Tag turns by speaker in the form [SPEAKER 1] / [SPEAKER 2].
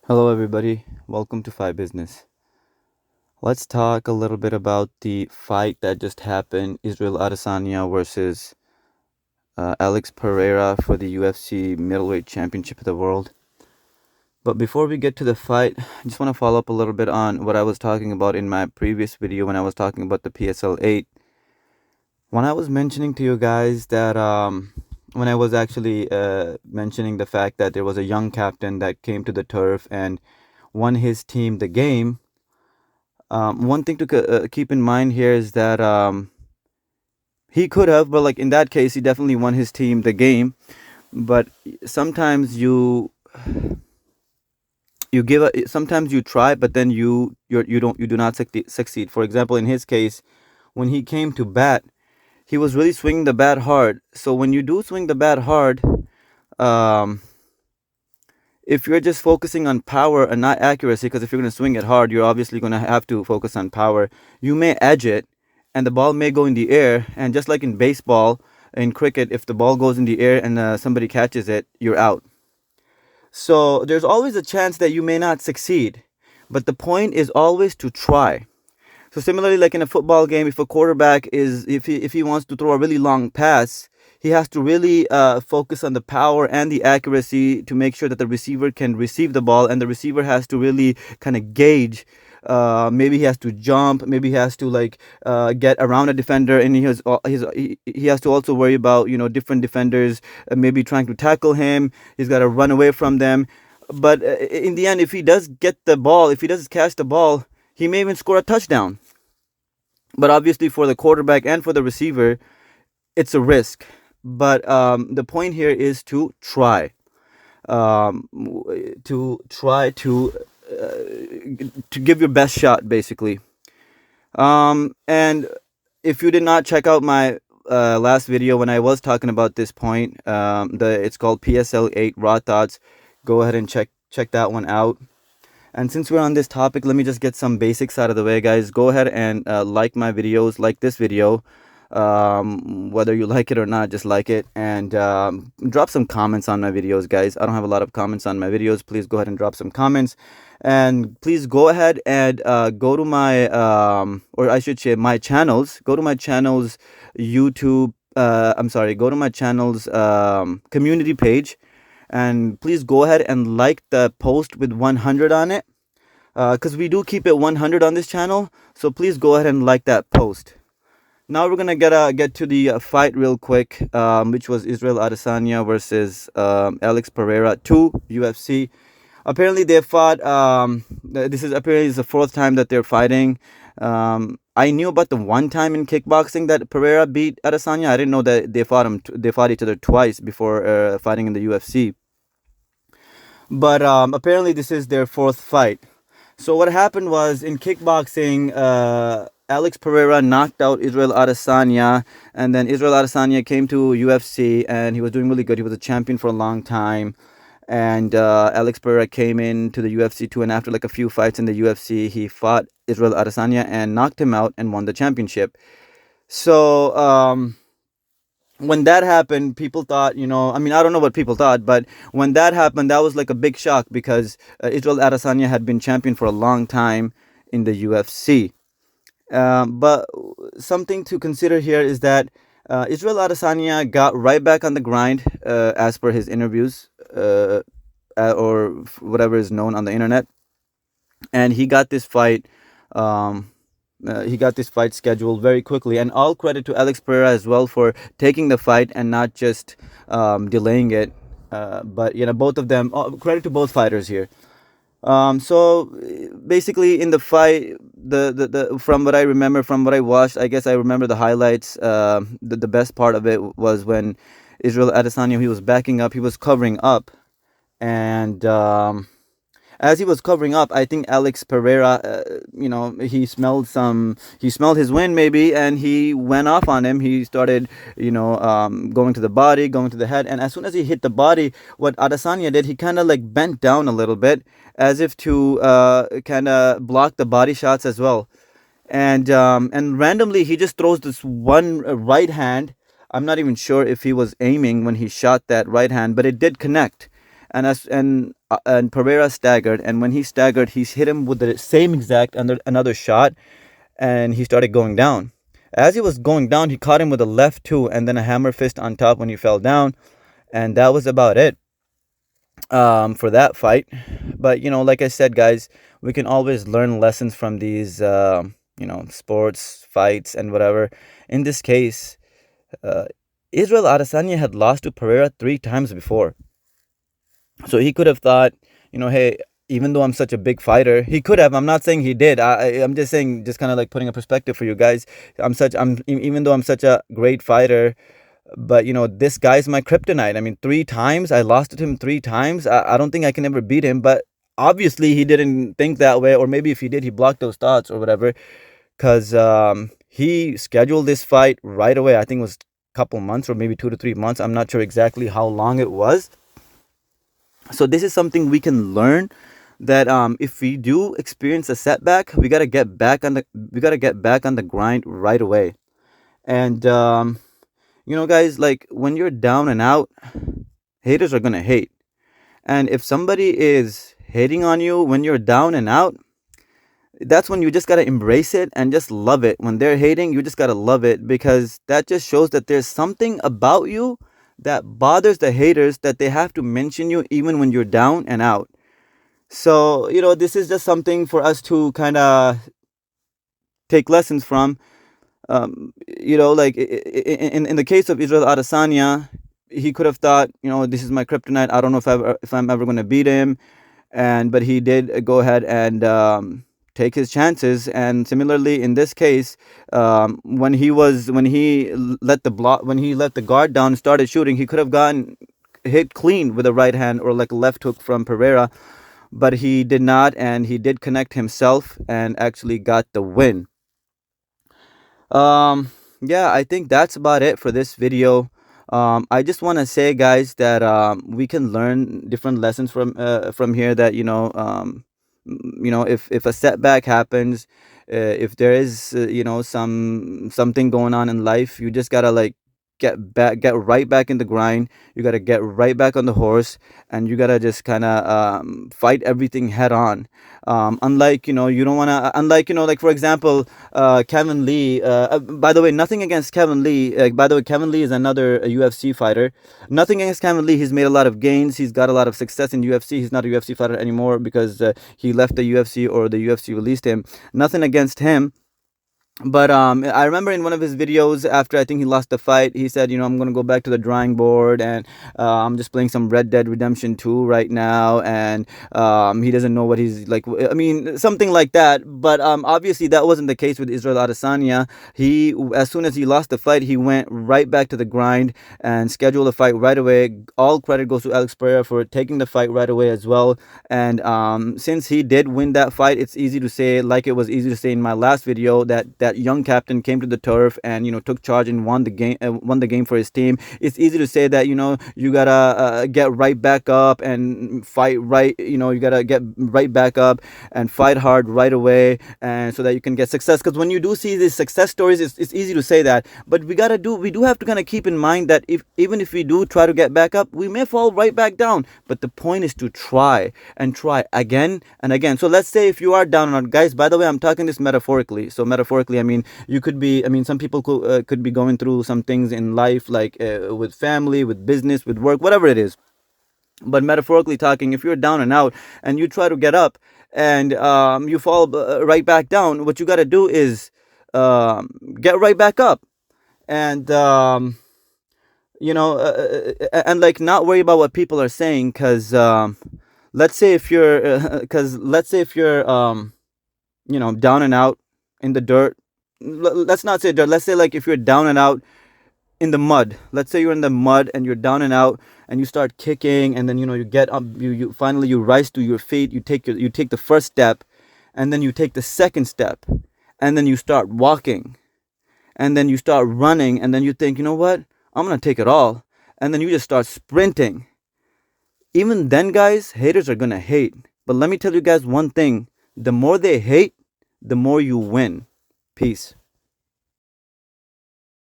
[SPEAKER 1] Hello, everybody. Welcome to Fight Business. Let's talk a little bit about the fight that just happened: Israel Adesanya versus Alex Pereira for the UFC Middleweight Championship of the World. But before we get to the fight, I just want to follow up a little bit on what I was talking about in my previous video when I was talking about the PSL 8. When I was mentioning to you guys that when I was actually mentioning the fact that there was a young captain that came to the turf and won his team the game. One thing to keep in mind here is that he could have, but like in that case, he definitely won his team the game. But sometimes sometimes you try, but then you do not succeed. For example, in his case, when he came to bat, he was really swinging the bat hard. So when you do swing the bat hard, um, if you're just focusing on power and not accuracy, because if you're going to swing it hard, you're obviously going to have to focus on power. You may edge it, and the ball may go in the air. And just like in baseball, in cricket, if the ball goes in the air and somebody catches it, you're out. So there's always a chance that you may not succeed, but the point is always to try. So similarly, like in a football game, if a quarterback is if he wants to throw a really long pass, he has to really focus on the power and the accuracy to make sure that the receiver can receive the ball, and the receiver has to really kind of gauge. Maybe he has to jump. Maybe he has to get around a defender, and he has to also worry about different defenders maybe trying to tackle him. He's got to run away from them. But in the end, if he does get the ball, if he does catch the ball, he may even score a touchdown. But obviously, for the quarterback and for the receiver, it's a risk. But the point here is to try, um, to give your best shot, basically. And if you did not check out my last video when I was talking about this point, it's called PSL 8 Raw Thoughts. Go ahead and check that one out. And since we're on this topic, let me just get some basics out of the way, guys. Go ahead and like my videos, like this video. Whether you like it or not, just like it. And drop some comments on my videos, guys. I don't have a lot of comments on my videos. Please go ahead and drop some comments. And please go ahead and go to my, or I should say my channels. Go to my channel's YouTube. Go to my channel's community page. And please go ahead and like the post with 100 on it, because we do keep it 100 on this channel. So please go ahead and like that post. Now we're gonna get to the fight real quick, which was Israel Adesanya versus Alex Pereira, 2 UFC. Apparently they fought. This is apparently the fourth time that they're fighting. I knew about the one time in kickboxing that Pereira beat Adesanya. I didn't know that they fought each other twice before fighting in the UFC. But apparently this is their fourth fight. So what happened was, in kickboxing, Alex Pereira knocked out Israel Adesanya, and then Israel Adesanya came to UFC, and he was doing really good. He was a champion for a long time. And Alex Pereira came into the UFC too, and after like a few fights in the UFC, he fought Israel Adesanya and knocked him out and won the championship. So when that happened, people thought, I mean, I don't know what people thought, but when that happened, that was like a big shock, because Israel Adesanya had been champion for a long time in the UFC. But something to consider here is that Israel Adesanya got right back on the grind, as per his interviews, or whatever is known on the internet, and he got this fight. He got this fight scheduled very quickly, and all credit to Alex Pereira as well for taking the fight and not just delaying it. But both of them, credit to both fighters here. So basically, in the fight, the from what I remember, from what I watched, I guess I remember the highlights. The best part of it was when Israel Adesanya, he was backing up, he was covering up, and as he was covering up, I think Alex Pereira, he smelled his wind maybe, and he went off on him. He started, going to the body, going to the head, and as soon as he hit the body, what Adesanya did, he kind of like bent down a little bit, as if to kind of block the body shots as well. And randomly he just throws this one right hand. I'm not even sure if he was aiming when he shot that right hand, but it did connect. and Pereira staggered, and when he staggered, he hit him with the same exact another shot, and he started going down. As he was going down, he caught him with a left too, and then a hammer fist on top when he fell down, and that was about it for that fight. But like I said, guys, we can always learn lessons from these sports fights and whatever. In this case, uh, Israel Adesanya had lost to Pereira 3 times before. So he could have thought, hey, even though I'm such a big fighter, he could have. I'm not saying he did. I'm just saying, just kind of like putting a perspective for you guys. Even though I'm such a great fighter, but this guy's my kryptonite. I mean, 3 times I lost to him 3 times. I don't think I can ever beat him. But obviously he didn't think that way, or maybe if he did, he blocked those thoughts or whatever. Because he scheduled this fight right away. I think it was a couple months or maybe 2 to 3 months. I'm not sure exactly how long it was. So this is something we can learn, that if we do experience a setback, we gotta get back on the grind right away. And guys, like when you're down and out, haters are gonna hate. And if somebody is hating on you when you're down and out, that's when you just gotta embrace it and just love it. When they're hating, you just gotta love it, because that just shows that there's something about you that bothers the haters, that they have to mention you even when you're down and out. So this is just something for us to kind of take lessons from. Like in the case of Israel Adesanya, he could have thought, this is my kryptonite. I don't know if I'm ever going to beat him, but he did go ahead and take his chances. And similarly, in this case, when he let the guard down and started shooting, he could have gotten hit clean with a right hand or like a left hook from Pereira, but he did not, and he did connect himself and actually got the win. Yeah, I think that's about it for this video. I just want to say, guys, that we can learn different lessons from here, that if a setback happens, if there is something going on in life, you just gotta like get right back in the grind. You gotta get right back on the horse, and you gotta just kind of fight everything head on. Unlike you don't want to, unlike like for example, Kevin Lee. By the way, nothing against Kevin Lee. By the way, Kevin Lee is another UFC fighter. Nothing against Kevin Lee. He's made a lot of gains. He's got a lot of success in UFC. He's not a UFC fighter anymore because he left the UFC, or the UFC released him. Nothing against him. But I remember in one of his videos, after I think he lost the fight, he said, I'm going to go back to the drawing board, and I'm just playing some Red Dead Redemption 2 right now, and he doesn't know what he's like. I mean, something like that. But obviously that wasn't the case with Israel Adesanya. As soon as he lost the fight, he went right back to the grind and scheduled a fight right away. All credit goes to Alex Pereira for taking the fight right away as well. And since he did win that fight, it's easy to say, like it was easy to say in my last video, that young captain came to the turf and took charge and won the game for his team. It's easy to say that you gotta get right back up and fight right. You gotta get right back up and fight hard right away, and so that you can get success. Because when you do see these success stories, it's easy to say that, but we do have to kind of keep in mind that even if we do try to get back up, we may fall right back down. But the point is to try and try again and again. So let's say if you are down and out, guys, by the way, I'm talking this metaphorically. So metaphorically, I mean, some people could be going through some things in life, like with family, with business, with work, whatever it is. But metaphorically talking, if you're down and out and you try to get up and you fall right back down, what you got to do is get right back up, and and like not worry about what people are saying. Because let's say if you're down and out in the dirt. Let's not say dirt. Let's say like if you're down and out in the mud. Let's say you're in the mud and you're down and out, and you start kicking, and then you get up. You finally you rise to your feet. You take the first step, and then you take the second step, and then you start walking, and then you start running, and then you think, you know what? I'm gonna take it all, and then you just start sprinting. Even then, guys, haters are gonna hate. But let me tell you guys one thing: the more they hate, the more you win. Peace.